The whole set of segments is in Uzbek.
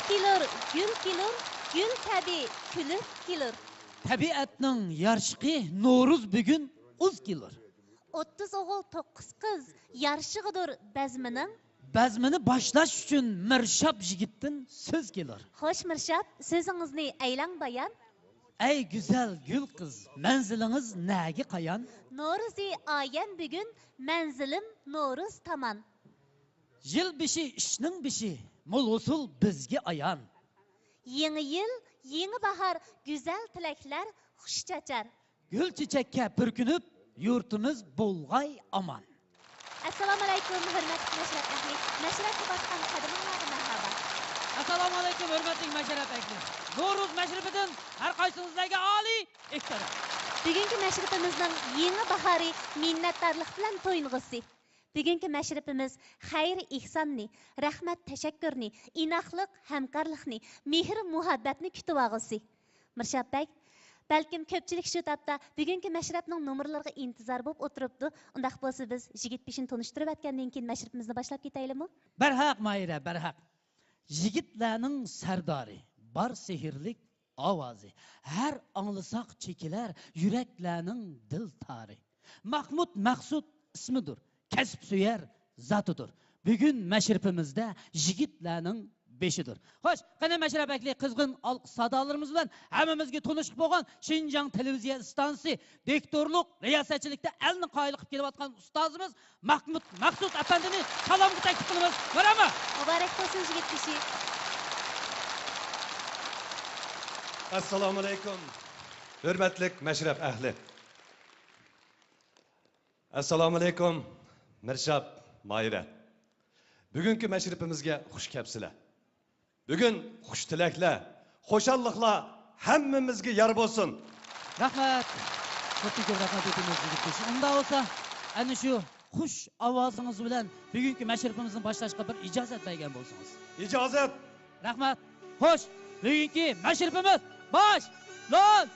kelur, gül kabi kulib kelur. Tabiatning yarshqi No'ruz bugun uz kelur. 30 o'g'il 9 qiz yarshig'idir bazmining. Bazmini boshlash uchun Mirshab yigitdan so'z kelur. Xo'sh Mirshab, so'zingizni aylang bayan. Ey güzel gül kız, manzilingiz nagi qayan? No'ruzi oyan bugun, manzilim No'ruz tomon. Yil bishi ishning bishi, mo'l usul bizga ayan. Yangi yil, yangi bahor, go'zal tilaklar xush chachar. Gül çiçekka pürkünüp, yurtimiz bo'lg'ay aman. Assalomu alaykum, hurmatli Mashrab ahli. Mashrabga bosgan qadamingizga marhaba. Assalomu alaykum, hurmatli Mashrab ahli. No'ruz mashribidan har qaysingizlarga oliy ehtirom. Bugungi mashrabimizning yangi bahoriy minnatdorlik bilan to'ying'isi. Bugungi mashrabimiz xayr ihsonni, rahmat tashakkurni, inoqlik hamkorlikni, mehr muhabbatni kutib olg'isi. Mirshab bek, balkim ko'pchilik shu topda bugungi mashrabning nomerlariga intizor bo'lib o'tiribdi. Undaq bo'lsa biz yigit beshini tanishtirib atgandan keyin mashrabimizni boshlab ketaylikmi? Barhaq Mayra, barhaq. Yigitlarning sardori, bar sehrlik ovozi. Har anglasak chekilar yuraklarning dil tari. Mahmud Maqsud ismidir. Kasb suyar zatidir. Bugun mashrabimizda yigitlarning beshidir. Xo'sh, qani mashrabakli qizg'in alqış sadalarımız bilan hammamizga tanishib bo'lgan Xinjiang televiziya stansiyasi doktorlik, riyosatchilikda elni qoyil qilib kelayotgan ustozimiz Mahmud Maqsud afandini salomga taklif qilamiz. Marhamat. Muborak bo'lsin yigit kishi. Assalomu alaykum. Hurmatli mashrab ahli. Assalomu alaykum. Mirshab, Mayra. Bugungi mashrabimizga xush kelibsizlar. Bugun xush tilaklar, xo'shalliklar hammamizga yor bo'lsin. Rahmat. Ko'p rahmat aytamiz yigit. Unda bo'lsa, ana shu xush ovozingiz bilan bugungi mashrabimizni boshlashga bir ijozat bergan bo'lsangiz. Ijozat. Rahmat. Xo'sh, bugungi mashrabimiz boshlanadi.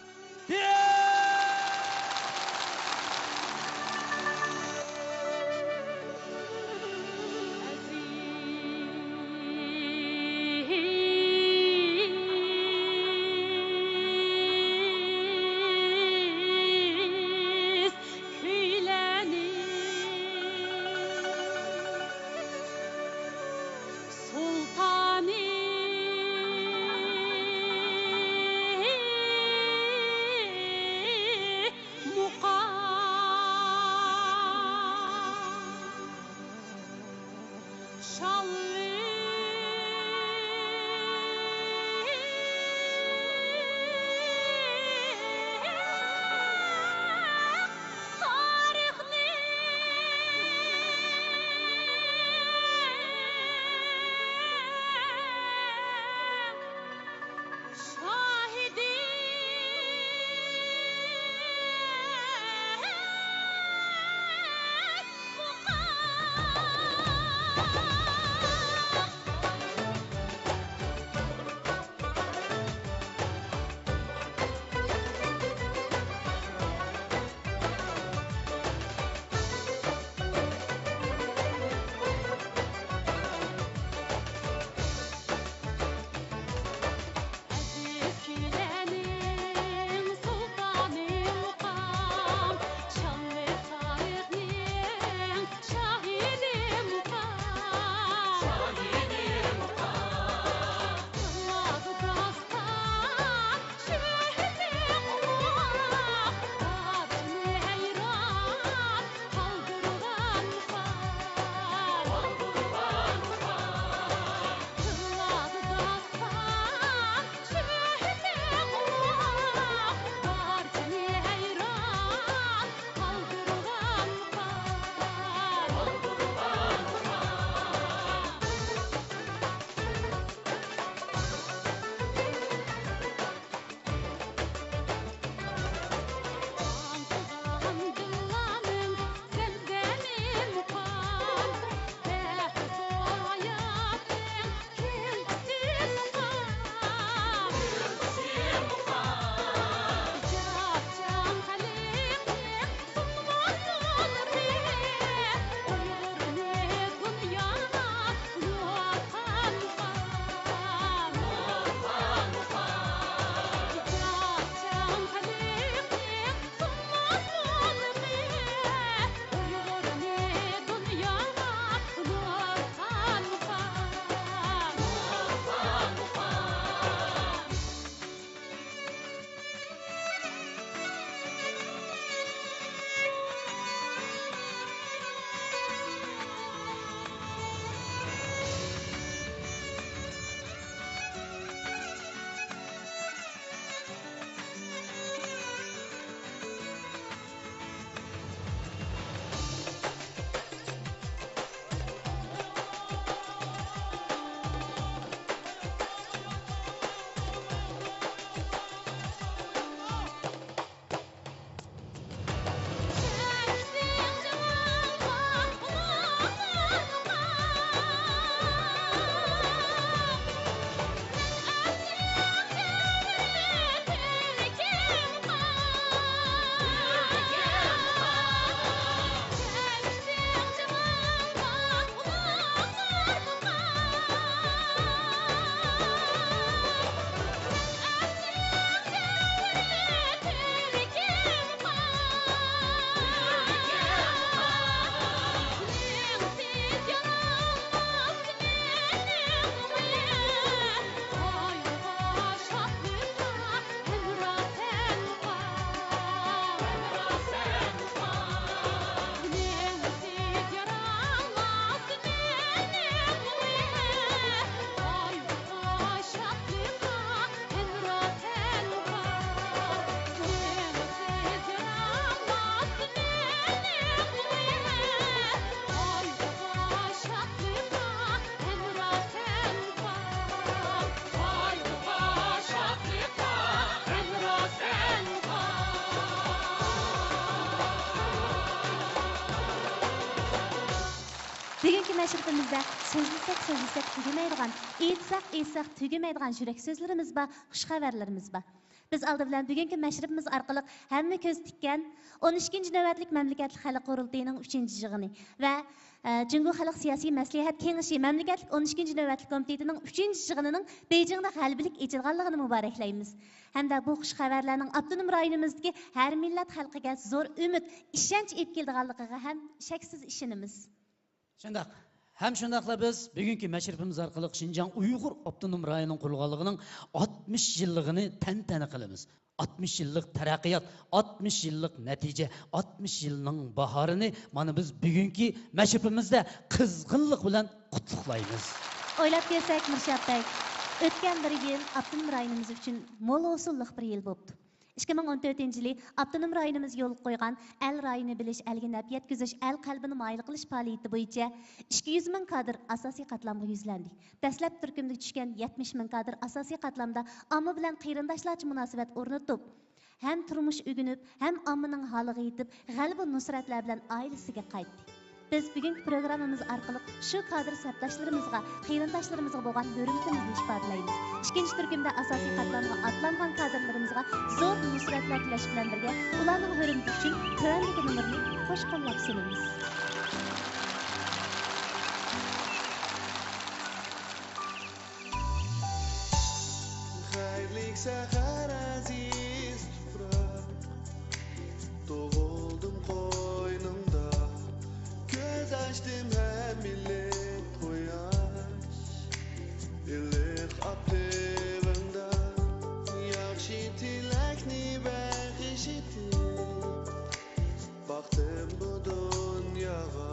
məşrifimizdə sözləsək tügəməydigan, aytsaq tügəməydigan yürək sözlərimiz var, xuş xəbərlərimiz var. Biz aldı bilan bugünkü məşrifimiz arqılıq həmmə köz tikkan 12-ci növbətlik məmləkətlik xalq qurultayının 3-cü yığını və Cüngü Xalq Siyasi Məsləhət Kengişi məmləkətlik 12-ci növbətlik komitetining 3-cü yığınının Beijingdə qəlbilik ecilğanlığını mübarəklaymiz. Həmdə bu xuş xəbərlərinin avtonom rayonimizdəki hər millət xalqiga zo'r ümid, ishonch elib keldiganligiga ham shaksiz ishonamiz. Şundaq. Hem şundaqla biz bugünkü məşrifimiz arqılıq Şinjan Uyğur Avtonom Rayonunun qurulğanlığının 60 yıllığını təntənə qılımız. 60 yıllık terakkiyat, 60 yıllık netice, 60 yılının baharını mana biz bugünkü məşrifimizdə kızgınlık bilen kutluqlayımız. Oylab kelsak Mirshad Bey, o'tgan bir yil avtonom rayonimiz uchun mo'l usulliq bir yil bo'ldi. 2014-yili avtonom rayonimiz yo'l qo'ygan el rayoni bilish, elginab yetkizish, el qalbini mayil qilish faoliyati bo'yicha 200 ming kadr asosiy qatlamga yuzlandi. Dastlab turkumga tushgan 70 ming kadr asosiy qatlamda omma bilan qarindoshlarcha munosabat o'rnatib, hem turmush o'rganib, hem ommaning holiga yetib, g'alaba nusratlar bilan oilasiga qaytdi. Biz bugungi programmamiz orqali shu kadr sabdoshlarimizga, qarindoshlarımizga bo'lgan hurmatimizni ifodalaymiz. Ikkinchi turkumda asosiy qatlamga atlangan kadrlarimizga zo'r nusratlar tilash bilan birga ularning hurmati uchun tuvandagi nomerni qo'sh qo'llab sunamiz. Xayrlik sahar aziz tufroq, tug'ildim qo'ynimda, ko'z ochdim ham millat quyosh, iliq optig'imda yaxshi tilakni bag'ish etib, baxtim bu dunyoga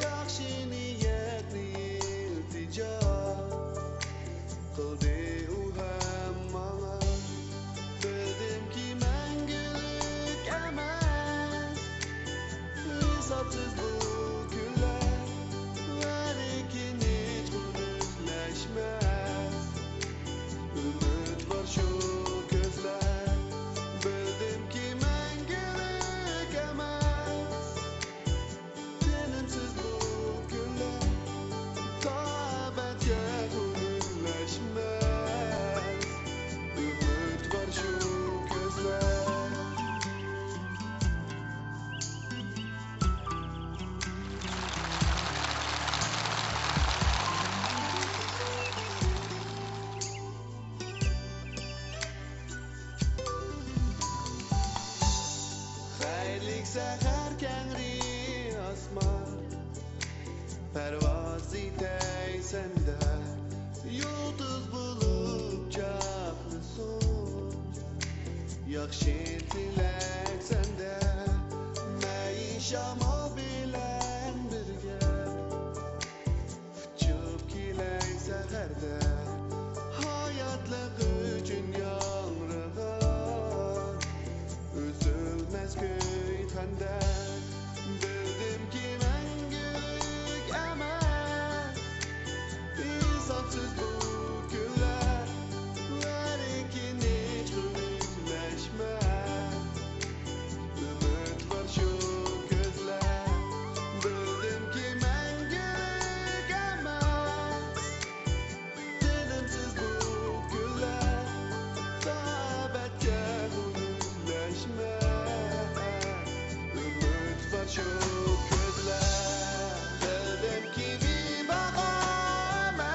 yaxshi niyatni iltijo qildi. Sahar kengri osmon, parvoz etay senda, yulduz bo'lib chaqnasin, yaxshi tilak senda, maishamo bilan birga, uchib kelay saharda, hayotlik uchun yonrig'on, uzilmas bildim ki mengülük emas, hesapsız bu günler, lakin hiç hürmetleşmez. Ümit var şu gözler, bildim ki mengülük emas, dilimsiz bu günler, sabetçe hürmetleşmez. Şu gözler, bildim ki bir bakamaz,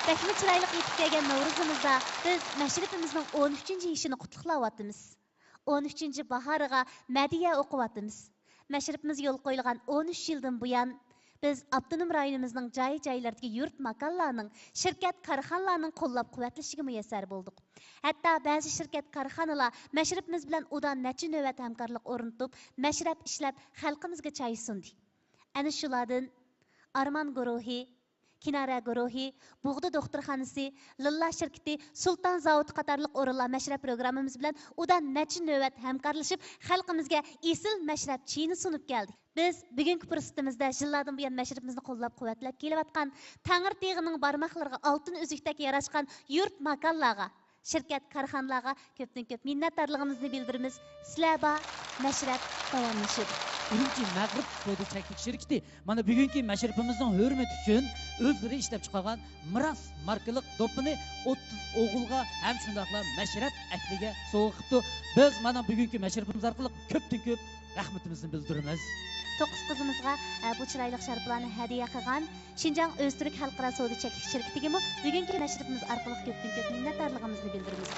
Bəkmi çıraylık yetib kelgan Novruzimizda biz məşrifimizin 13-cü işini qutluqlayatımız. 13-cü bahariga mədiyə oquyatımız. Məşrifimiz yol qoyulğan 13 yıldan buyan biz Abdunum rayonumuzun joy-joylardagi yurt makanlarning, şirkat karxanalarning qo'llab-quvvatlashiga muyassar bo'ldik. Hatto ba'zi shirkat karxanalar məşrifimiz bilan udan necha navbat hamkorlik o'rnatib, mashrab ishlab xalqimizga choy sundi. Ana shulardan Arman guruhi, Kinara guruhi, Buğda doktorxonasi, Lilla şirkati, Sultan zavodi qatorliq o'rinlar mashrab programmamiz bilan udan necha navbat hamkorlashib, xalqimizga esil mashrab chini sunib keldik. Biz bugungi fursatimizda yillardan buyon mashrabimizni qo'llab-quvvatlab kelayotgan Tangirteg'ining barmoqlariga oltin uzukdek yarashgan yurt makonlarga, shirkat karxanalarga ko'pdan-ko'p minnatdorligimizni bildiramiz. Sizlarga mashrab davomlashadi. Birinchi Mag'rib savdo chaklik shirkati mana bugungi mashrifimizning hurmati uchun o'zlari ishlab chiqargan Miras markali do'ppini 30 o'g'ilga ham shundaqla mashrab akliga sovg'a qildi. Biz mana bugungi mashrifimiz orqali ko'pdan-ko'p rahmatimizni bildiramiz. 9 qizimizga bu chiroyli sharplarni hadiya qilgan Şinjan Öztürk Xalqaro savdo chaklik shirkatiga bugungi mashrifimiz orqali ko'pdan-ko'p minnatdorligimizni bildiramiz.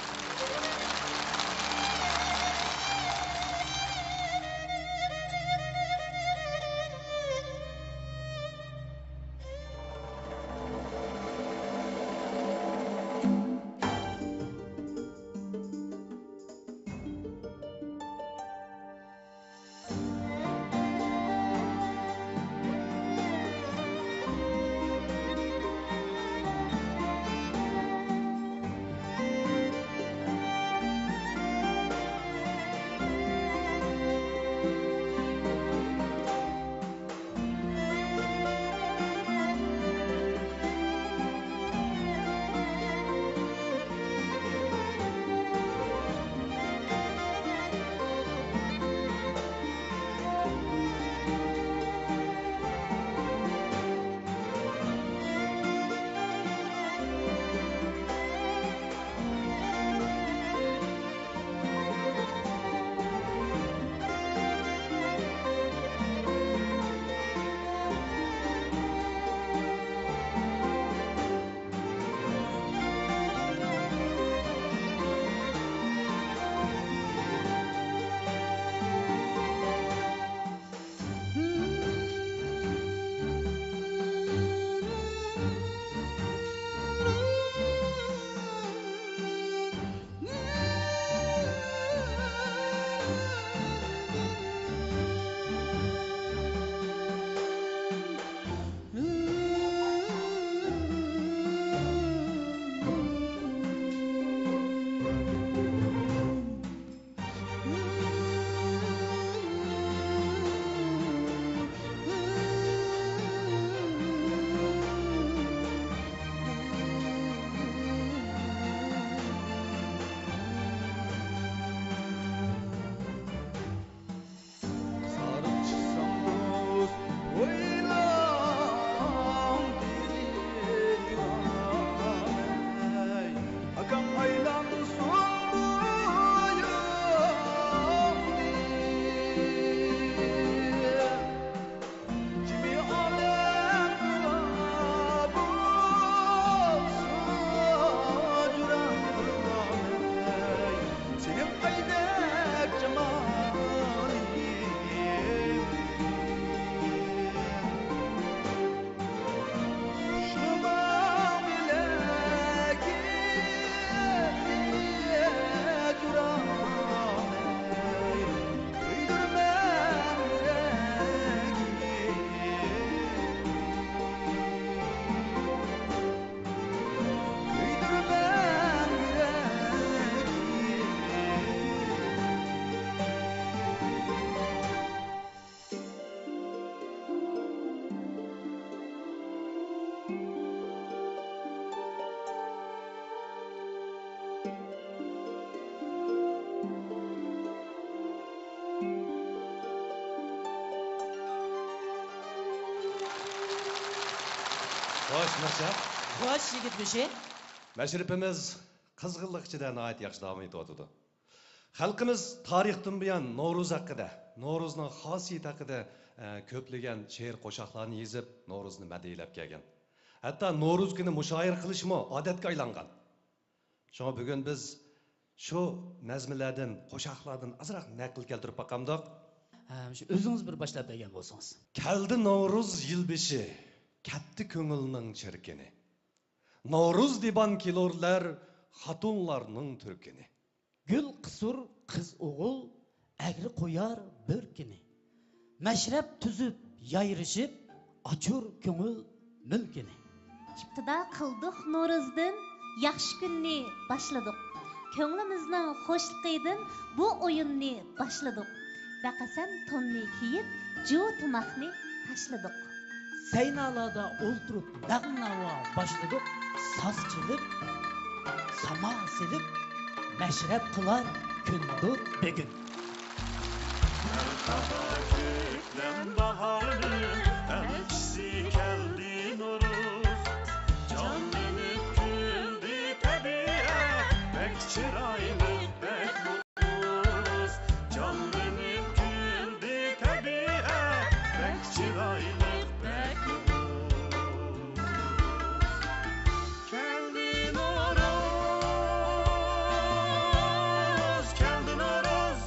Xo'sh, Mirshab. Xo'sh, yigit kishi. Mashrifimiz qizg'inlik ichida nihoyat yaxshi davom etyapti. Xalqimiz tarixdan buyon Novruz haqida, Novruzning xosiyati haqida ko'plagan she'r qo'shoqlarni yozib, Novruzni madhiylab kelgan. Hatta No'ruz günü müşahir kılışma adetga aylangan. Şoňa bugün biz şu nazmilerden, qoşaqlardan azırak nakil keltirip bakamdak. Şu özünüz bir başlap bergen bolsaňyz. Keldi No'ruz yılbeşi, ketdi köngülniň çirkini. No'ruz diban kilorlar, hatunlarning türkini. Gül qısur kız oğul, ägri koyar börkini. Meşrep tüzüp, yayrışıp, açur köngül mülkini. İptida qildik No'ruzdan yaxshi kunni boshladik. Ko'nglimizning xo'shligidan bu o'yinni boshladik. Baqasam tonni kiyib, jo tumoqni tashladik. Seynalada olturup dağnava başladık, saz çılıp, sama silip, meşrep kılar kündür bugün. Köklem baharın elçisi geldi No'ruz. Canlanıp güldü tabiat, pek çıraylı pek mutluz. Canlanıp güldü tabiat, pek çıraylı pek mutluz. Geldi No'ruz, geldi No'ruz.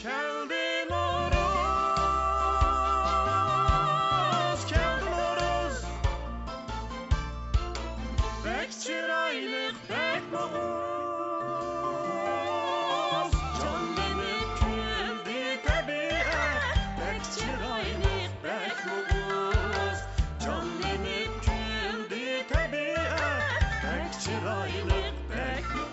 Geldi No'ruz, geldi No'ruz. Pek çıraylık, pek boğuz. Canlanıp güldü tabiat, pek çıraylık, pek boğuz. Canlanıp güldü tabiat, pek çıraylık, pek boğuz.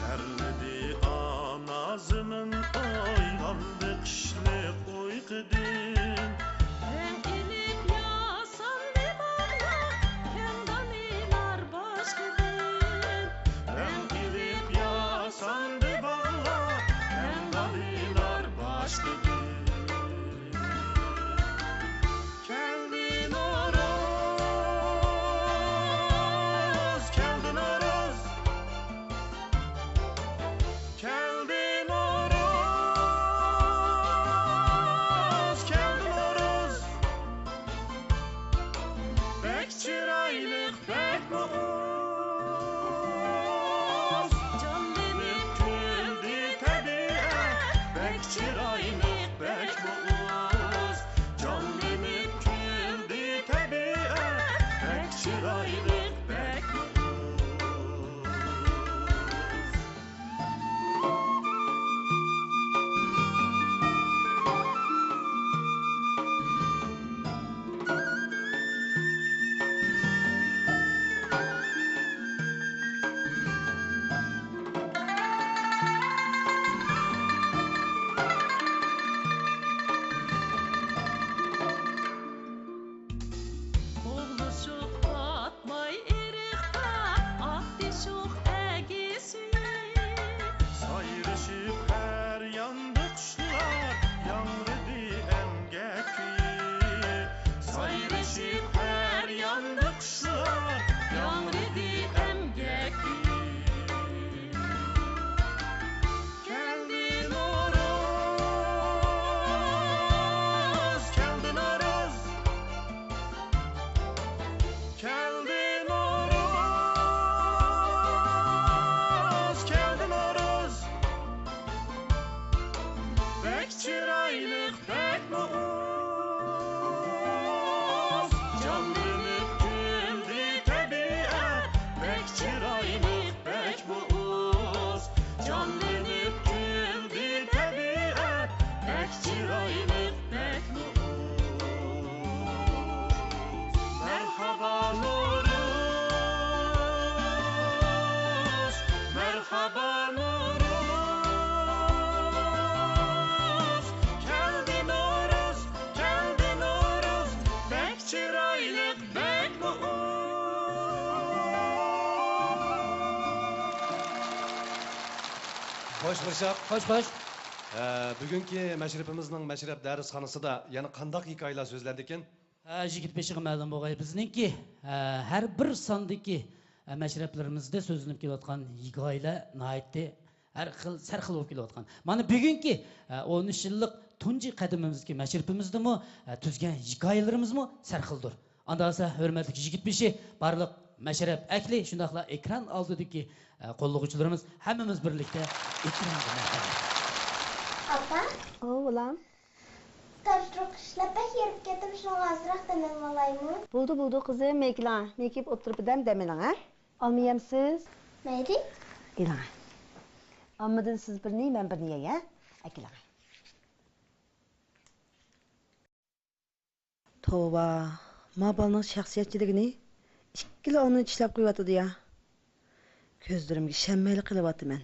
Terledi anazımın oyandı kışlık uykudun. Ben ilip yasan bir bağlar, kendaniler başladın. Ben ilip yasan bir bağlar, kendaniler başladın. Geldi No'ruz, geldi No'ruz. Geldi No'ruz, geldi No'ruz. Pek çıraylık, pek boğuz. Canlanıp güldü tabiat, pek çıraylık, pek boğuz. Canlanıp güldü tabiat, pek çıraylık, pek boğuz. Oğluşuq atmay eriqta, ahdişuq əgisi. Sayrışıp her yandı kuşlar, yanrıdı emgeki. Sayrışıp her yandı kuşlar, yanrıdı emgeki. Geldi No'ruz, geldi No'ruz. Geldi No'ruz, geldi No'ruz. Pek çıraylık, pek boğuz. Canlanıp güldü tabiat, pek çıraylık, pek boğuz. Canlanıp güldü tabiat, pek çıraylık, pek boğuz. Merhaba No'ruz, merhaba No'ruz. Geldi No'ruz, geldi No'ruz. Pek çıraylık, pek boğuz. Hoş Mırşap. Hoş hoş. Bugungi mashrabimizning mashrab darsxonasida yana qandaq hikoyalar so'zlandi ekan? Jigit beshiga ma'lum bo'lg'ay bizningki har bir sondagi mashrablarimizda so'zlanib kelayotgan hikoyalar nihoyatda har xil sarxil bo'lib kelayotgan. Mana bugungi 13 yillik tunji qadamimizga mashrabimizdami tuzgan hikoyalarimizmi sarxildir. Andasa hurmatli jigit beshi barliq mashrab akli shundaqla ekran oldidagi qo'llovchilarimiz hammamiz birlikda ekranga marhamat. Apa? Ulan. Tartırık işlepek yerip ketip şunu azırak demem olayım. Buldu kızım meklan. Mekip oturup dem demeyin ha. Almayamsız. Neydi? İlan. Almadın siz birini ben birini ya. Akilan. Tova. Ma balının şahsiyetçiligini ikkili onu işlep koyuyordu ya. Gözlerimge şemmeli kılıvatı men.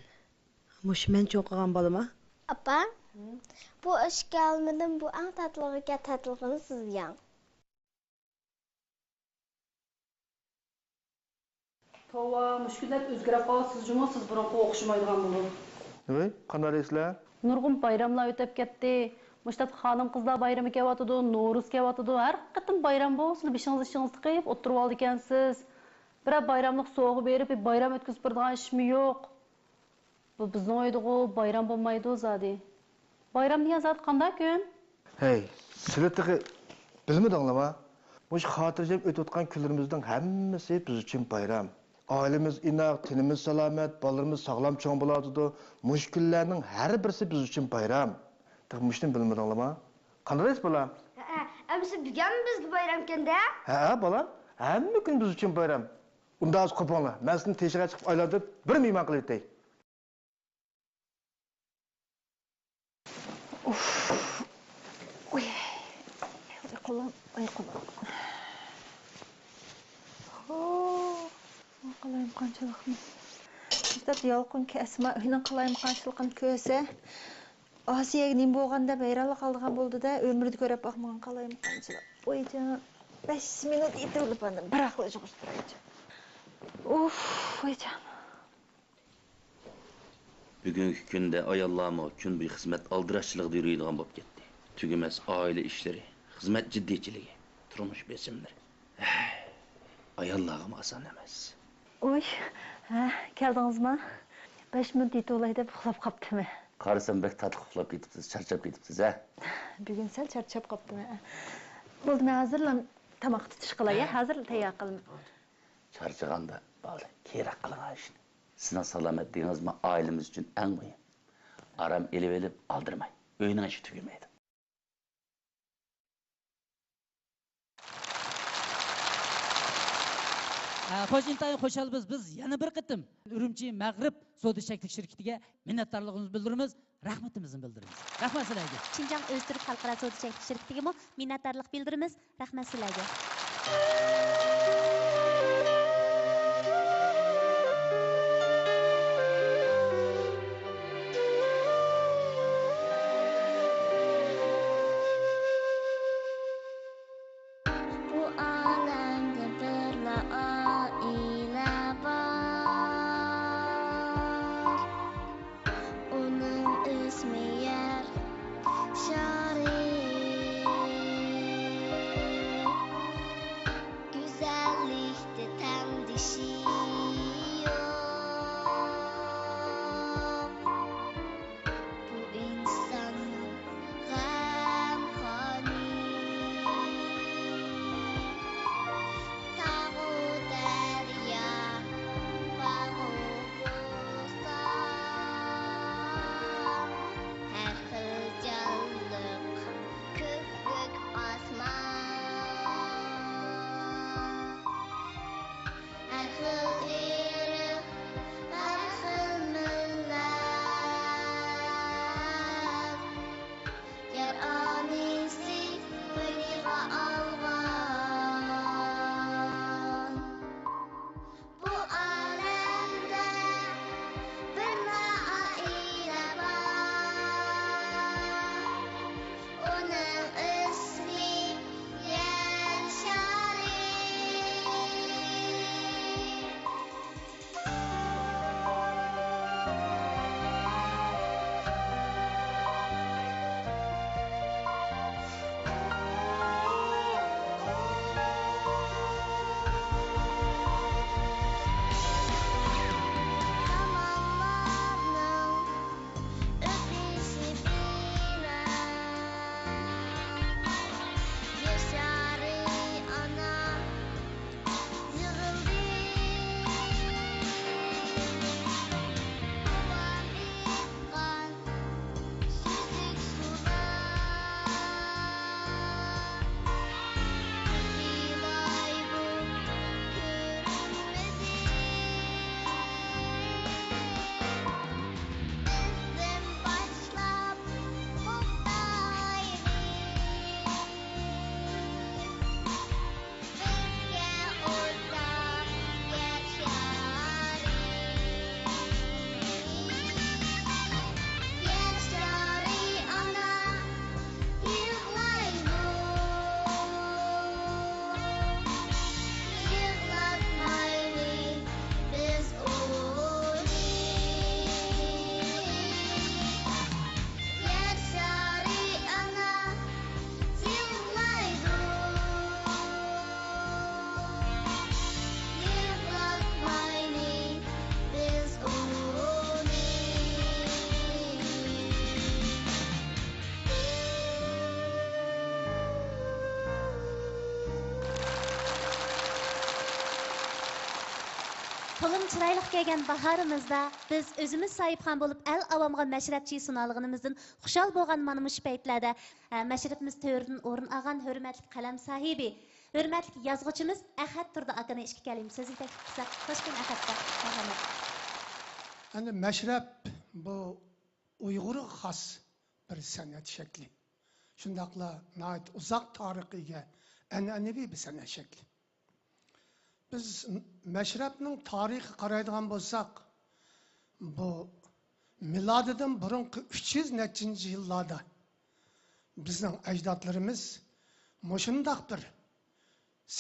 Muş men çok ağam balıma. Apa? Bu işe almadım, bu en tatlılığa tatlılığını sızlayan. Tova, müşkillər özgərib qalsız cümə siz bұрınqı oxşumaydıgan bulur. Nima? Qanday deysizlar? Nurg'un bayramlar o'tib ketdi. Müştat xanım qızlar bayramı kelyapti, No'ruz kelyapti. Har qatim bayram bo'lsa, beshingiz ishingizni qilib o'tirib oldi ekansiz. Bir bayramlik so'g'i berib, bayram o'tkazib turadigan ishmi yo'q. Bu bizning o'ydigu bayram bo'lmaydi zodi. Bayram degan zot qanday kun? Hey, sizlar bilmadinglarmi? Mush xotirjam o'tayotgan kunlarimizning hammasi biz uchun bayram. Ailemiz inoq, tinimiz salomat, bolalarimiz sog'lom cho'ng bo'ladi. Mush kunlarning har birisi biz uchun bayram. Mushni bilmadinglarmi? Qanday deysiz bolam? Amsi bilgan biz bayram kende? Ha, bolam. Hamma kun biz uchun bayram. Unda az qo'ponglar. Men sizni teshiga chiqib aylantirib bir mehmon qilib o'tay. Qo'lim, qo'lim. Qalayım qanchalıqni. Müştat yolqin kasma uyning qalayım qanchalıqni ko'rsa, Asiyaga nim bo'lganda bayramlik aldigan bo'ldi-da, ömrida ko'rib baxmagan qalayım qanchalıq. Voy canım, 5 minut yetilib andim, biraqli jig'ishtiraychi. Uf, voy canım. Bugungi kunda ayollarmi kun bo'yi xizmat aldirashchiligida yuradigan bo'lib ketdi. Tugamas oila ishlari, xizmat jiddiychiligi, turmush besimlari. Ayollarga oson emas. Oy, keldingizmi? 5 minut yetolay deb uxlab qopdimi? Qarasam bek tatlı uxlab ketibsiz, charchab ketibsiz, ha? Bugun sal charchab qopdim. Bo'ldi, men hozirlan tomoq tutish qilay, hozir tayyor qildim. Charchaganda bo'ldi, kerak qilgan ishni. Sizning salomatligingizmi oilamiz uchun eng muhim. Aram elib aldirmay, uyning ishi tugamaydi. Xo'jintayin xo'shalbiz biz yana bir qitim Urumchi Mag'rib savdo shaklik shirkatiga minnatdorligimizni bildiramiz, rahmatimizni bildiramiz. Rahmat sizlarga. Şinjan Öztürk Xalqaro savdo shaklik shirkatiga minnatdorlik bildiramiz. Rahmat sizlarga. Bu alemde bir aile var. Onun ismi yer Şarif. Güzellik To'lim chiroyli kelgan bahorimizda biz o'zimiz sohibxon bo'lib el avomga mashrabchi sunalganimizdan xushal bo'lgan mana shu paytlarda mashrabimiz to'ridan o'rin olgan hurmatli qalam sohibi, hurmatli yozuvchimiz Ahad Turdi akani ishga kelayim. So'zni taklif qilsak, xush kun Ahadga. Marhamat. Endi mashrab bu Uyg'urga xos bir san'at shakli. Shundaqla nihoyat uzoq tarixga an'anaviy bir san'at shakli. Biz mashrabning tarixiga qaraydigan bo'lsak, bu milodidan burungi 300 nechinchi yillarda bizning ajdodlarimiz mushundaq bir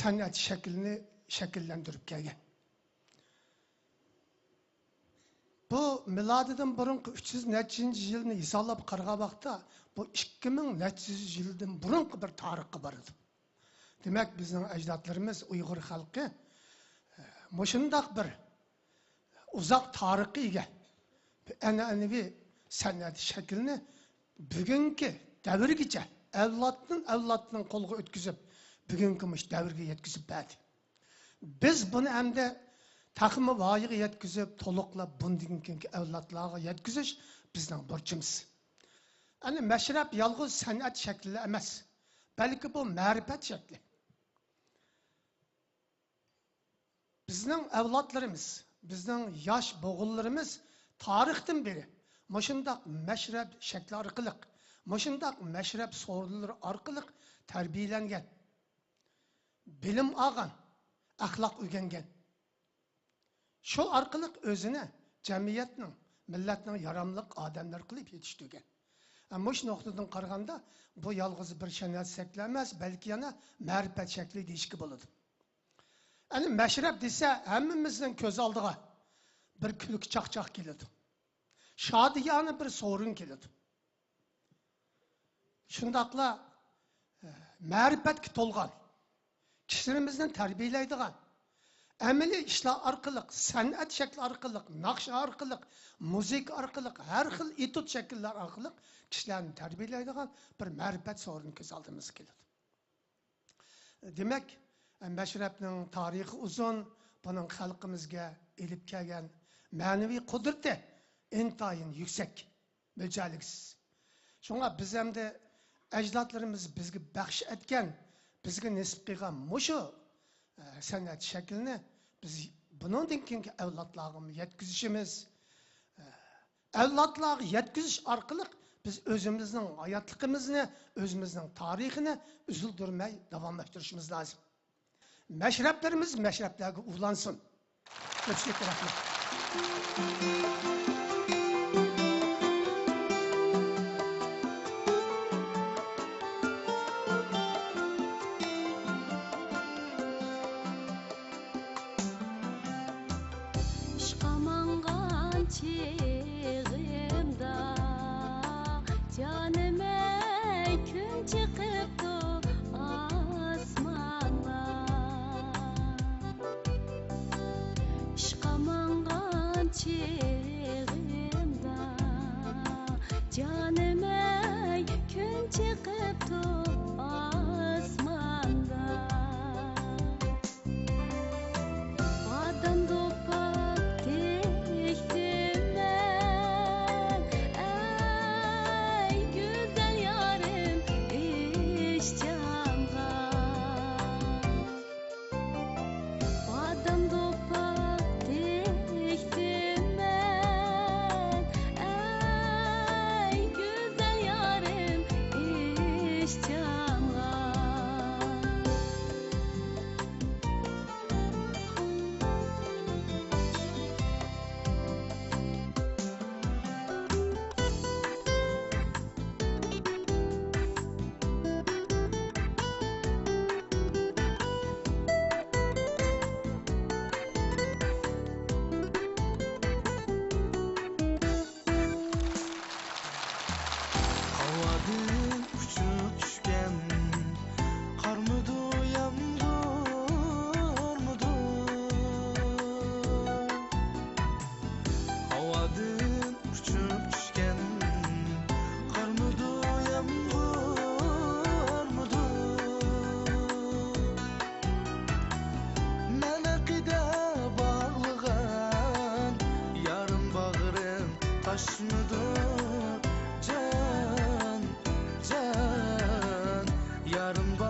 san'at shaklini shakllantirib kelgan. Bu milodidan burungi 300 nechinchi yilni hisoblab qaragan vaqtda bu 2000 nechinchi yildan burungi bir tarixga bor edi. Demak, bizning ajdodlarimiz Uyg'ur xalqi mushundaq bir uzoq tarixga ega an'anaviy san'at shaklini bugungi davrgacha avloddan qo'lga o'tkazib, bugungi mush davrga yetkazib berdi. Biz buni hamda taqimi voyaga yetkazib, to'liqlab bundan keyingi avlodlarga yetkazish bizning burchimiz. Ana mashrab yolg'iz san'at shakli emas, balki bu ma'rifat shakli. Bizning avlodlarimiz, bizning yosh bo'g'inlarimiz tarixdan beri mushundaq mashrab shakli orqali, mushundaq mashrab so'rlari orqali tarbiyalangan, bilim olgan, axloq o'rgangan. Shu orqali o'zini jamiyatning, millatning yaramliq odamlar qilib yetishtirgan. Ammo shu nuqtadan qaraganda bu yolg'iz bir san'at shakli emas, balki yana ma'rifat shakli deyishga bo'ladi. Ani mashrab desa, hammamizning ko'z oldiga bir kulki chaqchaq keladi. Shodiyona bir so'rin keladi. Shundaqla ma'rifatga to'lgan, kishilarimizning tarbiyalaydigan amaliy ishlar orqali, san'at shakli orqali, naqsh orqali, musiqa orqali, har xil etud shakllar orqali kishilarni tarbiyalaydigan bir ma'rifat so'rini ko'z oldimizga keladi. Demak, mashrabning tarixi uzun, buning xalqimizga elib kelgan ma'naviy qudrati intayin yuksak, mo'jaliksiz. Shunga biz hamda ajdodlarimiz bizga baxsh etgan, bizga nisb qilgan mushu san'at shaklini biz bundan keyingi avlodlarga yetkazishimiz, avlodlarga yetkazish orqali biz o'zimizning hayotligimizni, o'zimizning tarixini uzildirmay davomlashtirishimiz lozim. Mashrablarimiz mashrablarga ulansin. Ko'pchilikka rahmat.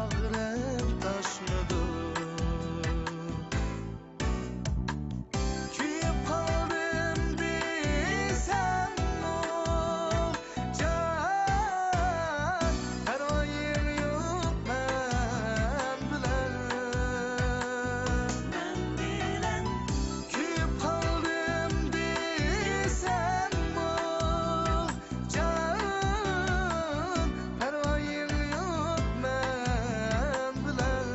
ağrıp taşmadı. Kuyup kaldım desem o can, pervayım yok ben bilen. Kuyup kaldım desem o can, pervayım yok ben bilen.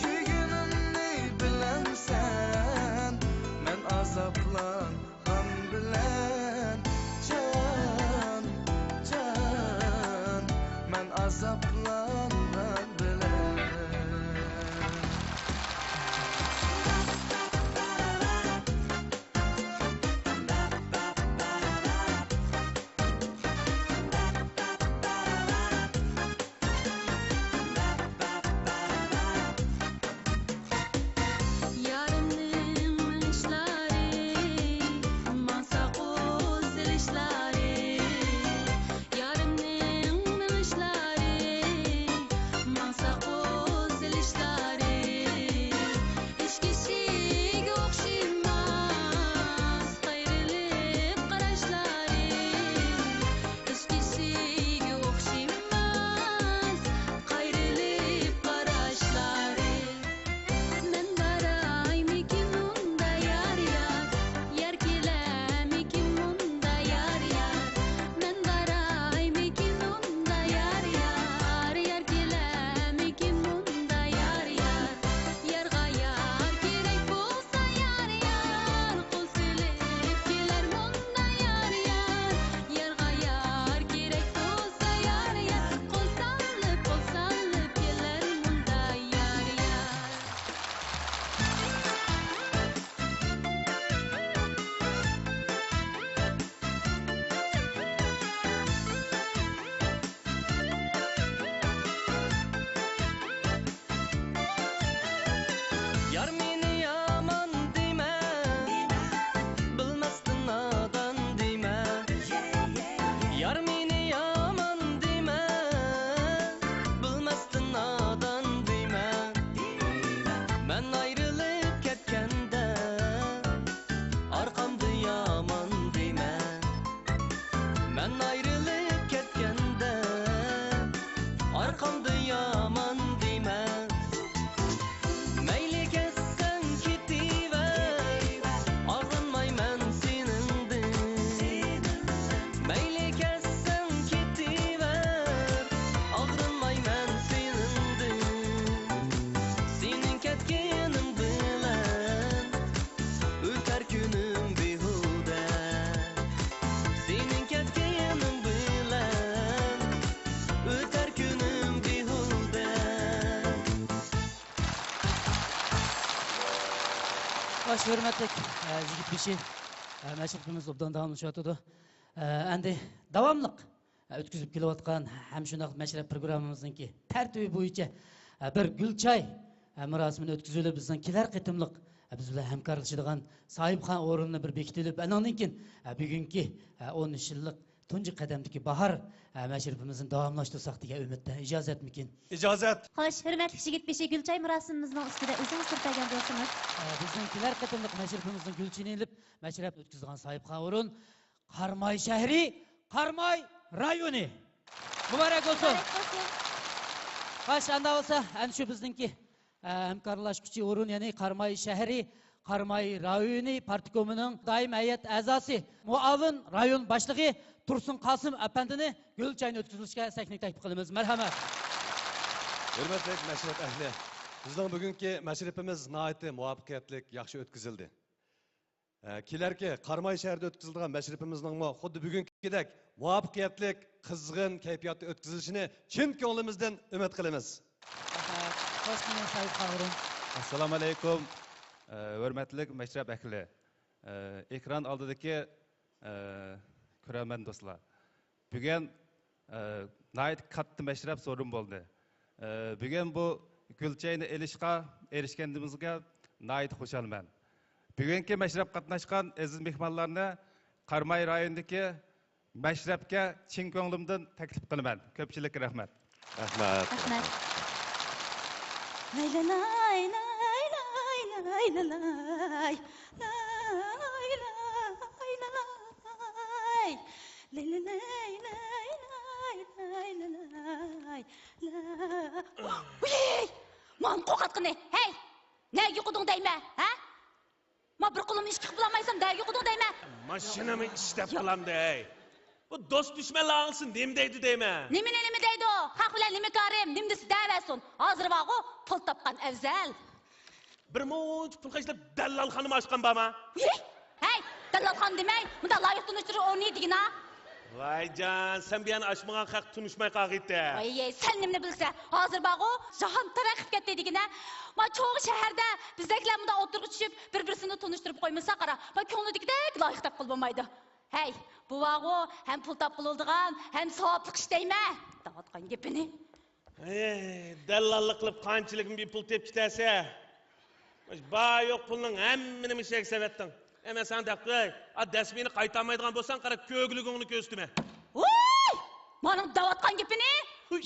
Kuygunum ne bilen sen, men azaplan ham bilen. Can, men azaplan ham bilen. Yarımның işleri, masa qoz ilişleri. Yarımның işleri, masa qoz ilişleri. Hiç kişiге okşamaz, gayrılık qarashları. Hiç kişiге okşamaz, gayrılık qarashları. Men baraymikin munda yar yar, yer kelamikin munda yar yar. Men baraymikin munda yar yar, yer kelamikin munda yar yar. Yarga yar kerek bolsa yar yar, qol silib keler munda yar yar. Yarga yar kerek bolsa yar yar, qol salib keler munda yar yar. Yar meni yaman deme, bilmezsin nadan deme. Yar meni yaman deme, bilmezsin nadan deme. Men ayrılıp ketkende, arkamdı yaman deme. Men ayrılıp ketkende, arkamdı yaman deme. Meyli kessen ketiver, ağlanmayman senindin. Meyli kessen ketiver, ağlanmayman senindin. Senin ketkenin bilen, öter günüm behude. Senin ketkenin bilen, öter günüm behude. Baş hürmetlik yigit beşi meşrifimiz obdan davamlaşatıdı. Endi davamlıq ötküzüp kelayotgan hem şundaq meşref programımızınki tertibi boyunca bir Gülçay murasimini ötküzülüp bizden keler qitimliq biz bilan hamkorlashadigan Sohibxon o'rinni bir bekitilib, anandan keyin bugungi 13 yillik tunji qadamdagi bahor meşrefimizin davamlashtirsak degan umidda ijozatmikin? İcazet. Xo'sh, hurmatli yigit beshi Gulchay murosimimizning ustida o'zingiz turtagan bo'lsangiz. Bizning kelar qitimliq meşrefimizning gulchini ilib meşref o'tkazgan Sohibxon o'rin Qarmay shahri, Qarmay rayoni. Muborak bo'lsin. Xo'sh, anda bo'lsa, ana shu bizningki hamkorlashuvchi o'rin, ya'ni Qarmay shahri, Qarmay rayoni partikomining doim hay'at a'zosi, muavin rayon boshlig'i Tursun Qosim apandini Gulchayni o'tkazishga saklik taklif qilamiz. Marhamat. Hürmetli meşref ehli. Bizden bugünkü meşrefimiz nahayeti muvaffakiyetlik, yaxşı ötküzüldü. Kilerki Qarmay şehirde ötküzüldüğün meşrefimizden xuddi bugünkidek muvaffakiyetlik, kızgın keyfiyatlı ötküzülüşünü çin ko'nglimizdan ümit qilamiz. Hoş geldin Sohibxon o'rin. Assalomu alaykum. Hurmatli meşref ehli. Ekran oldidagi ko'rarman do'stlar. Bugun nayt katta meşref so'rin bo'ldi. Bugun bu Gulchayni elishga erishganimizga nayt xursandman. Bugungi meşref qatnashgan aziz mehmonlarni Qarmay rayonidagi mashrabga chin ko'nglimdan taklif qilaman. Ko'pchilikka rahmat. Rahmat. Rahmat. Lay lay lay lay lay lay lay lay lay lay lay lay lay lay. Man qo'rqatqini. Hey! Nega yuquding deyma, ha? Ma bir qo'limni ish qilib bulamaysam, nega yuquding deyma? Mashinamı ishlab qilamdi, ey. Bu do'st dushmanlaringsin, nim deydi deyman. Nima deydi u? Haq bilan nima korim? Nimdisi da'vasin. Hozir vaqo pul topgan afzal. Bir munch pul qishlab dallalxona ochgan bormi? Hey, dallalxon demay, bunda loyiq tunishtirish o'rnaydigina. Voy jon, sen bu yana ochmagan haq tunishmay qolg'itdi. Voy, sen nimani bilsa, hozir vaqo jahon taraqqiyot ketdi dedigina. Ma cho'g' shaharda bizdeklar bunda o'tirib tushib, bir-birini tunishtirib qo'ymasa qara. Va ko'ngildagidek loyiq topib bo'lmaydi. Hey, bu vaqo ham pul topib bo'ladigan, ham savobli ish deyma. Davatgan gapini. Ey, dallallik qilib qanchalik bir pul tepib ketasa. Ba yo'q pulning hammini mishak savatding. Ama sen de qo'y, a dasmini qaytarmaydigan bo'lsang, qara ko'gligingni ko'stime. Voy! Mening davatgan gapini?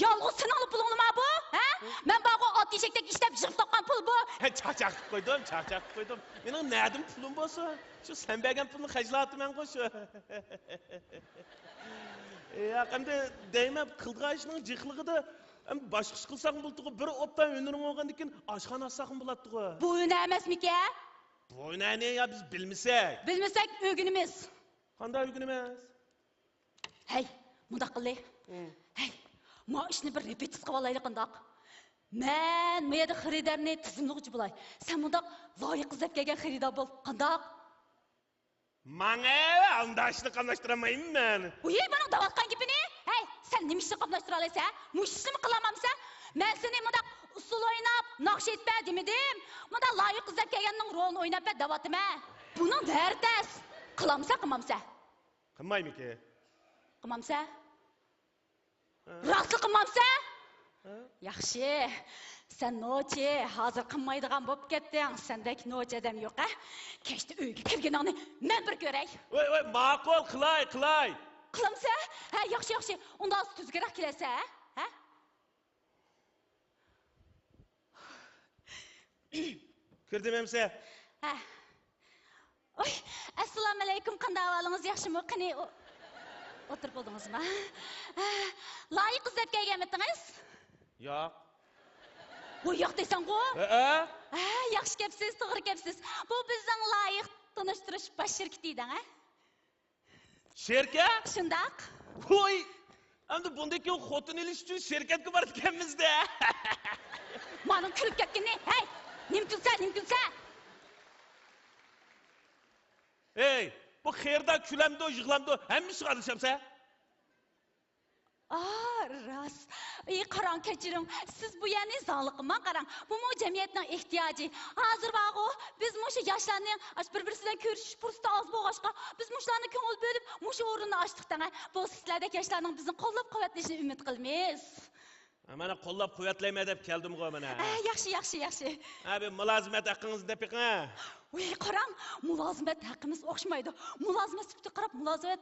Yolg'iz sening pulingmi bu? Ha? Men baqo ot eshakdek ishlab yig'ib topgan pul bu. Çarçak qo'ydim. Mening nadim pulim bo'lsa, shu sen bergan pulni xajlatyman qo'sh. Yaqinda deyma qilgan ishning jiqligida boshqa ish qilsam bo'ldi-ku, bir opdan önerim olgandan keyin oshxona ochsam bo'ladi-ku. Bu o'yin emasmiki? Bu o'yin ne ya biz bilmasak? Bilmasak o'ginimiz. Qanday o'ginimiz? Hey, bundaq qilay. Hey, ma ishni bir repetis qilib olaylik qandaq. Men bu yerda xaridarni tizimlovchi bo'lay. Sen bundaq loyiq izlab kelgan xaridor bo'l. Qandaq? Manga andashni qamlashtirmayman men. Uy, mening davatgan gapini? Hey, sen nima ishni qamlashtira olaysan? Mushishni qilamamsan? Men seni bundaq usul o'ynab, naqsh etma demadim. Bunda loyiq izlab kelganning rolini o'ynab davatma. Buni nerdas? Qilamsa, qilmamsa? Qilmaymiki? Qilmamsa? Rostli qilmamsa? Yaxshi. Sen nochi, hozir qilmaydigan bo'lib ketding. Sendek nochi odam yo'q-a? Kechda uyga kirganingni men bir ko'ray. Voy, ma'qul, qilay. Qilamsa? Ha, yaxshi. Unda tuzgaroq kelasa, ha? Kirdim emse. Ha. Oy, assalomu alaykum. Qanday ahvolingiz? Yaxshimi? Qani o'tirib bo'ldingizmi? Loyiq izlab kelganmidingiz? Yo'q. Bu yo'q deysan-ku? Yaxshi kelibsiz, to'g'ri kelibsiz. Bu bizning loyiq tanishtirish bash shirkatidan, ha? Shirkat? Shundoq. Voy, endi bunday keyin xotin ilish uchun shirkatga borib ekanmiz-da. Mening kulib ketgani, hey, nim kulsa. Hey, bu xerda kulamdi, yig'lamdi, hammasi qarashamsa? Rost. Qarang, kechiring. Siz bu yerni zalliqman qarang. Bu jamiyatning ehtiyoji. Hozir vaqo biz mushu yoshlarning bir-birisidan ko'rishish fursati oz bo'lg'achqa, biz mushlarni ko'ngil bo'lib, mushu o'rinni ochdiqdan. Bu sizlardek yoshlarning bizni qo'llab-quvvatlashini umid qilamiz. Mana qo'llab-quvvatlayman deb keldim-ku mana. Yaxshi. Abi mulozimat haqqingizni deb yiqing. Voy, qarang, mulozimat haqqimiz o'xshamaydi. Mulozimat sifati qarab, mulozimat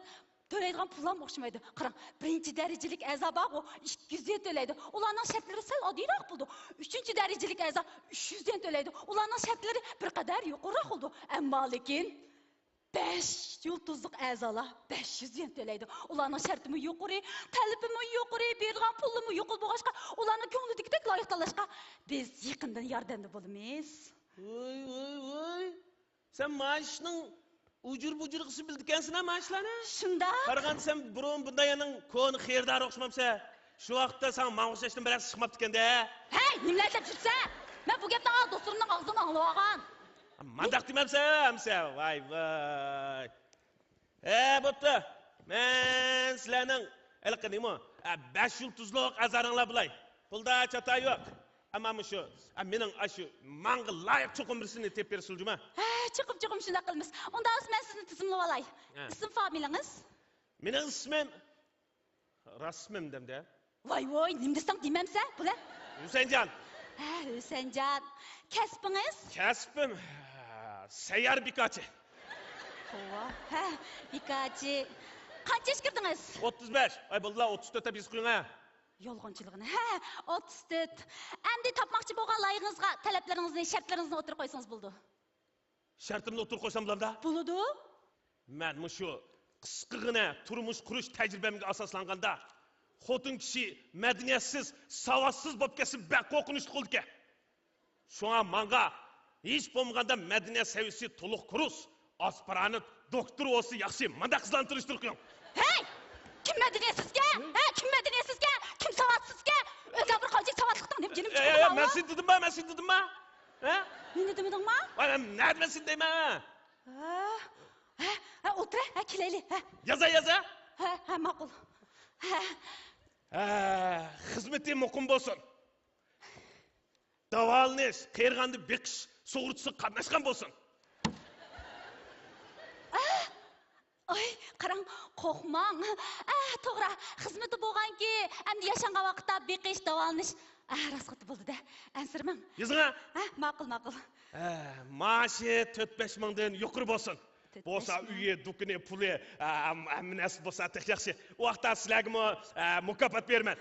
to'laydigan pullar o'xshamaydi. Qarang, birinchi darajalik a'zo bor, 200 to'laydi. Ularning shartlari sal oddiyroq bo'ldi. 3-darajalik a'zo 300 to'laydi. Ularning shartlari bir qadar yuqoriroq bo'ldi. Ammo lekin 5 yulduzliq a'zolar 500 to'laydi. Ularning shartimi yuqori, talabimi yuqori, bergan pulimi yuqori bo'lg'achqa, ularning ko'nglidagidek loyiq tanlashga biz yaqindan yordamda bo'lamiz. Voy. Sen maaşning ujur-bujur qilib bildikansan ha maaşlarni? Shunda? Qaraganda sen burun bunday yaning ko'n xerdar o'xshamamsa, shu vaqtda sen ma'g'ushashdan biroz chiqmabdi ekanda. Hey, nimalar deb yursa? Men bu gapni do'stimning og'zidan anglab olgan. Mandaq demamsa, voy. Bo'pti. Men sizlarning ilqinimi? 5 yulduzliq azaringlar bilay. Pulda chata yo'q. Ama şu, mening shu manga loyiq cho'qim birisini tep berishildi-mi? Chiqib shunday qilamiz. Unda men sizni tizimlab olay. Ism familiyangiz? Mening ismim rasmim demda. Voy, nima desam demamsa, bular? Husaynjon. Husaynjon. Kasbingiz? Kasbim sayyor bikochi. Bikochi. qancha ish kirdingiz? 35. Ay bo'ldilar 34 deb biz qo'ying. Yolg'onchiligini. Ha, 34. Endi topmoqchi bo'lgan loyig'ingizga talablaringizni, shartlaringizni o'tirib qo'ysangiz bo'ldi. Shartimni o'tirib qo'ysam bo'ladi. Bo'ladi. Men shu qisqagina turmush qurish tajribamga asoslanganda xotin kishi madaniyatsiz, savotsiz bo'lib kelsa baq qo'rqinchli bo'ldi ekan. Shunga menga hech bo'lmaganda madaniyat seviyasi to'liq kurus, aspiranit, doktor bo'lsa yaxshi, menda qizlarni tanishtirib. Hey! Kim madaniyetsizga? Ha, kim madaniyetsizga? Kim savodsizga? O'zga bir qancha savodliqdan deb jinim chiqib. Men sen dedimmi? Men sen dedimmi? Ha? Men dedimmi? Men nima sen deyman? Ha, o'tir, ha, kelayli. Ha. Yaza. Ha, ma'qul. Xizmatim muqim bo'lsin. Davolanish, qeyrg'anni beqish, sug'urtisi qatnashgan bo'lsin. Ay, qarang, qo'rqmang. To'g'ri, xizmati bo'lganki, endi yashangan vaqtda beqish, davolanish rasxati bo'ldi-da. Ansirmang. Yozing'a. Ha, ma'qul. Maashi 4-5 mingdan yuqori bo'lsin. Bo'lsa uyi, dukini, puli, amnasi bo'lsa yaxshi. U vaqtda sizlarga mukofot beraman.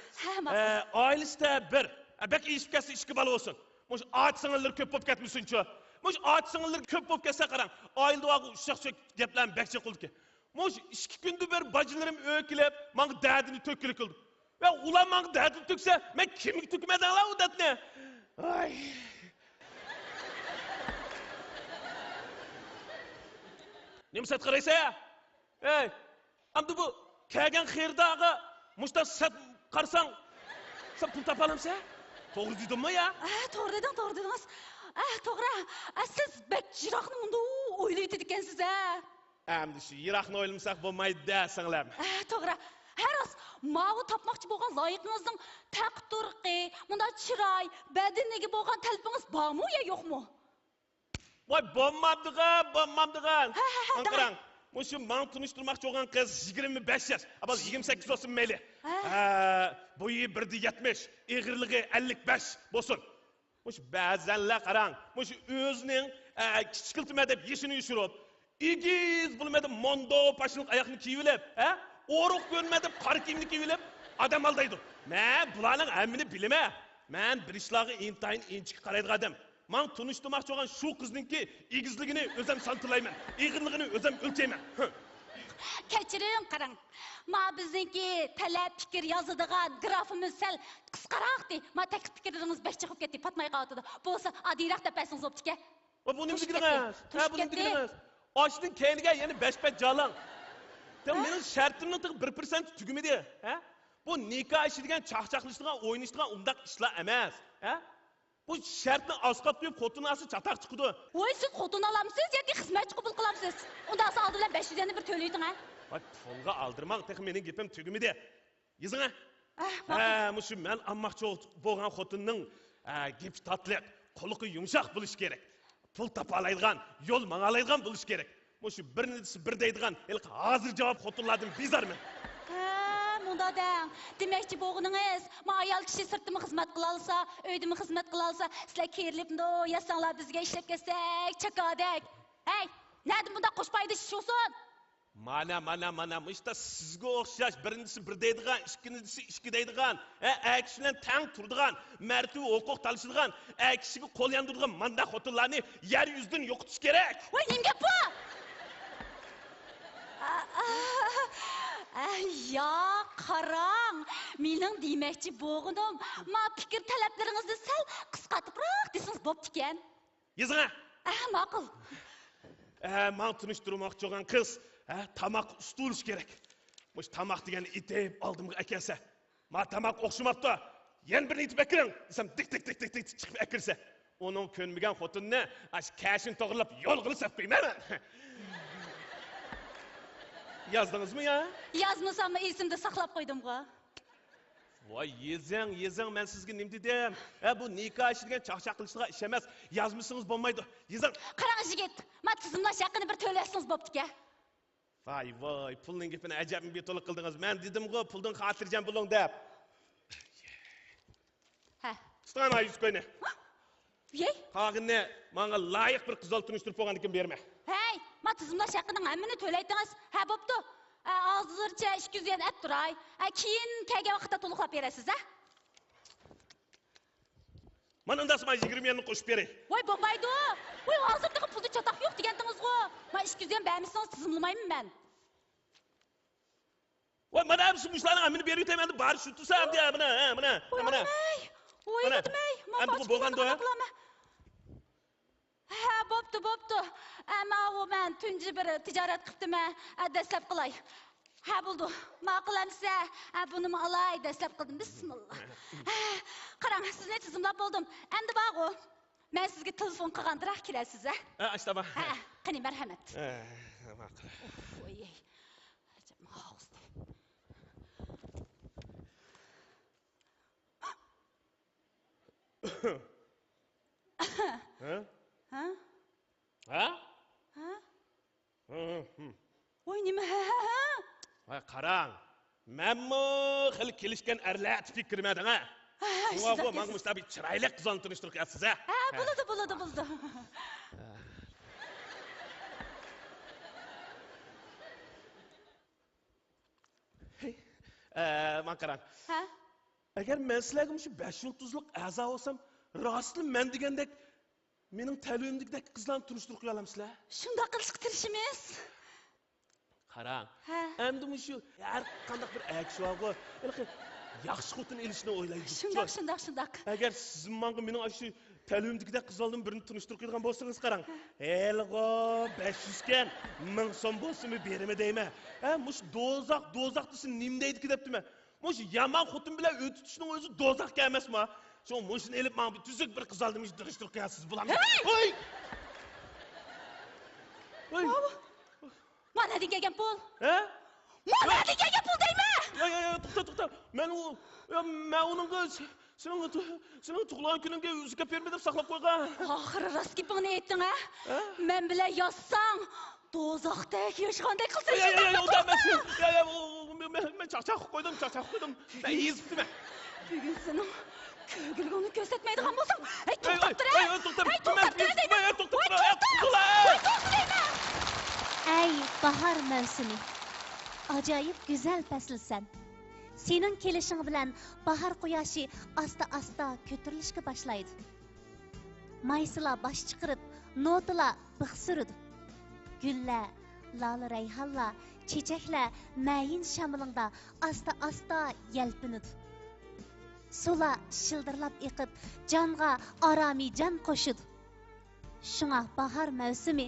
Oilasida bir, bak ishib ketsa 2 bola bo'lsin. Mush ot-singillar ko'p bo'lib ketmasin-chi. Mush ot-singillar ko'p bo'lib ketsa qarang, oilada vaqt ushaqcha gaplarni bakcha qildi. Mush 2 kunda bir bajlarim o'kilib, menga dadini to'kilib qildi. Va ular menga dadini to'ksa, men kimga to'kmadanlar u dadni? Ay. Nimsat qaraysa? Ey, amdi bu kelgan xerdagi mushta sat qarsang, sen pul topalamsa? To'g'ri dedimmi ya? To'g'ri dedingiz. To'g'ri. Siz bek Jiroqni unda o'ylaydi ekansiz, ha? Amdi shu Jiroqni o'ylamasak bo'lmaydi, singlim. To'g'ri. Har rost, ma'u topmoqchi bo'lgan loyiqingizning taqturqi, bunda chiroy, badaniga bo'lgan talabingiz bormi yo yo'qmi? Voy, bo'lmabdigan. Qarang, mushu men tunishtirmoqchi bo'lgan qiz 25 yosh, abal 28 bo'lsin mayli. Bo'yi 1.70, eg'irligi 55 bo'lsin. Mushu ba'zanlar qarang, mushu o'zining kichkiltma deb yeshini yushirib, igiz bo'lmadi mondo pashliq oyoqni kiyib, o'ruq ko'rmadi qora kiyimni kiyib, odam aldaydi. Men bularning hammini bilaman. Men bir ishlarga intayin inchik qaraydigan odam. Men tunishtirmoqchi bo'lgan shu qizninki igizligini o'zim santilayman, eg'irligini o'zim o'lchayman. Kechiring, qarang. Ma bizniki talab fikr yozadigan grafimiz sal qisqaroqdi. Ma taklif fikrlaringiz bek chiqib ketdi, patmay qoldi. Bo'lsa adiyroq tapasingiz bo'pti-ku. Bu nima deganingiz? Bu nima deganingiz? Oshning keyniga yana 5 jalang. Mening shartimni 1% tugimidi, ha? Bu nikah ishi degan chaqchaqlashdigan, o'ynashdigan undaq ishlar emas, ha? Bu shartni asqab qo'yib xotinasi chataq chiqdi. Voy, siz xotin olamsiz yoki xizmatchi qabul qilamsiz? Unda siz oldilar 500 yana bir to'layding, ha? Voy, pulga aldirmang, tex mening gapim tugimidi. Yozing'a. Mushu men ammoqchi bo'lgan xotinning gap tatliq, qo'liqi yumshoq bo'lish kerak. Pul topa oladigan, yo'l mang'alaydigan bo'lish kerak. Mushu bir deydigan, hozir javob xotinlardan bezarman. Munda deng. Demakchi bo'g'iningiz, men ayol kishi sirtimi xizmat qila olsa, uydimi xizmat qila olsa, sizlar kerilibdi, yasanglar bizga ishlab kelsak, chaqadak. Hey, nima bunda qo'shpaydi shusun? Mana, işte sizga o'xshash birinchisi bir deydigan, ikkinchisi ikki deydigan, kishi bilan tang turadigan, martaba huquq talashadigan, kishiga qo'l yandiradigan manda xotinlarni yer yuzidan yo'qotish kerak. Voy, nima gap bu? Ya qarang, mening demakchi bo'g'inim, men fikr talablaringizni sal qisqartirib desangiz bo'pti ekan. Yozing'a. Ma'qul. Men tunishtirmoqchi bo'lgan qiz, tamoq usti bo'lish kerak. Mush tamoq degan itib oldimga akelsa, men tamoq o'xshamabdi. Yana birini itib akiring, desam tik chiqib akirsa, uning ko'nmagan xotinni kashin to'g'rilab yo'l qilib sap qo'ymayman. Yazdingizmi ya? Yazmasam esimda saqlab qo'ydim-ku. Voy, yezing, men sizga nima dedim? Bu nikah ishi degan chaqchaq qilishga ish emas. Yozmasangiz bo'lmaydi. Yezing. Qarang yigit, men tizimlash haqini bir to'lasangiz bo'pti-ku. Voy, pulning gapini ajab beto'liq qildingiz. Men dedim-ku, puldan xotirjam bo'ling deb. Stana yuz qo'yni. Yey? Qog'inni menga loyiq bir qizol tunishtirib qo'ygan ekan berma. Hey, men tizimlash haqining hammani to'laydingiz. Ha, bo'pti. Hozircha 200 yen ep turay. Keyin kelgan vaqtda to'liqlab berasiz, ha? Mana undasma 20 yenni qo'shib beray. Voy bo'lmaydi. Voy hozirda pulda chatoq yo'q degandingiz-ku. Men 200 yen bermisangiz tizimlamayman men. Voy mana ham shunlarning amini berib o'tayman deb bari shu tursam deya mana. Voy yetmay. Endi bo'lganda. Ha, bo'pti. Ammo u men tunji bir tijorat qilibdim-a, dastlab qilay. Ha, bo'ldi. Ma'qullansa, buni olay, dastlab qildim. Bismillah. Qarang, sizni tizimlab bo'ldim. Endi bog'u. Men sizga telefon qilgandiroq kirasiz, ha? Ashtaba. Ha, qani marhamat. Ma'qul. Voy. Voy nima? Voy qarang. Menmi xil kelishgan arlar tipik kirmading, ha? Voy, menga mustabi chiroyli qizlarni tanishtirib qo'yasiz, ha? Ha, bo'ladi. Men qarang. Ha? Agar men sizlarga shu 5 yulduzlik a'zo bo'lsam, rostli men degandek mening ta'limimdagidek qizlarni tanishtirib qo'ya olamsizlar? Shunday qilishga tirishimiz. Qarang. Endi shu har qanday bir aksiyonga yaxshi xotin elishni o'ylaydi. Shundoq. Agar siz menga shu ta'limimdagidek qizlardan birini tanishtirib qo'ygan bo'lsangiz, qarang. Elg'o 500 kan 1000 so'm bo'lsa-mi berimi deyman. Mush do'zax desin nim deydi debdimi? Mush yomon xotin bilan o'tishning o'zi do'zaxga emasmi? Shu mushni elib men bu tuzuk bir qiz oldim, tanishtirib qo'yasiz bularni. Voy! Mana degan pul. Ha? Mana degan pul deyman. To'xta. Men uning sening tug'ilgan kuningga o'ziga berma deb saqlab qo'ygan. Oxiri rost gapingni aytding, ha? Men bilan yossang, do'zaxdek yashagandek qilsang. Men chaqchaq qo'ydim. Men ezibdim. Bugun seni ko'gilg'ini ko'rsatmaydigan bo'lsam, Ey bahar mavsumi, ajoyib go'zal faslsan. Sening kelishing bilan bahar quyoshi asta ko'tarilishga boshlaydi. Mayslar bosh chiqarib, notalar bix suridi. Gullar, lol rayhonlar, chechaklar mayin shamilingda asta yalpinadi. Sular shildirlab eqib, jonga aromiy jon qo'shidi. Shunga bahar mavsumi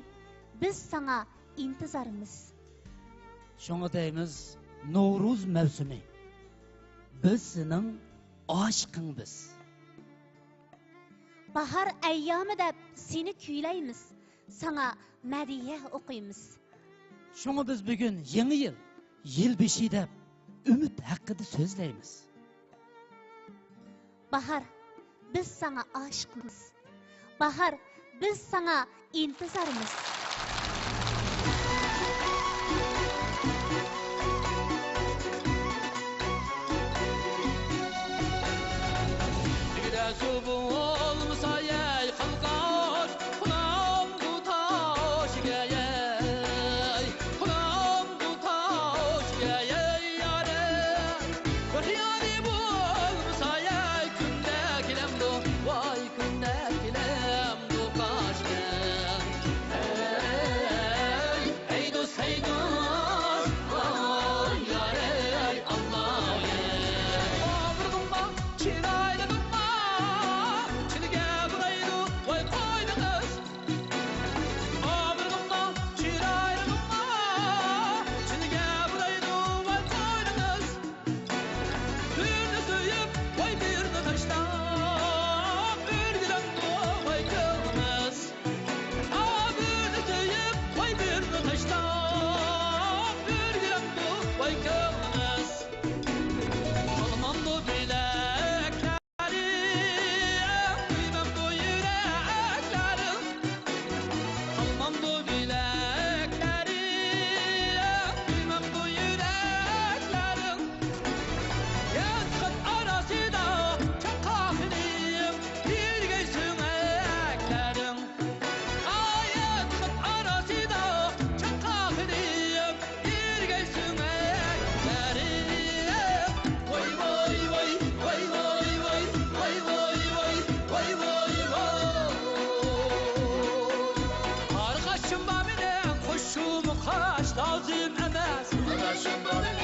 biz sana intizormiz. Shunga deymiz Novruz mavsumi. Biz sening oshiqingmiz. Bahar ayyomi deb seni kuylaymiz. Sana madiya o'qiymiz. Shunga biz bugun yangi yil beshi deb umid haqida so'zlaymiz. Bahar, biz sana oshiqmiz. Bahar, biz sana intizormiz. Şundan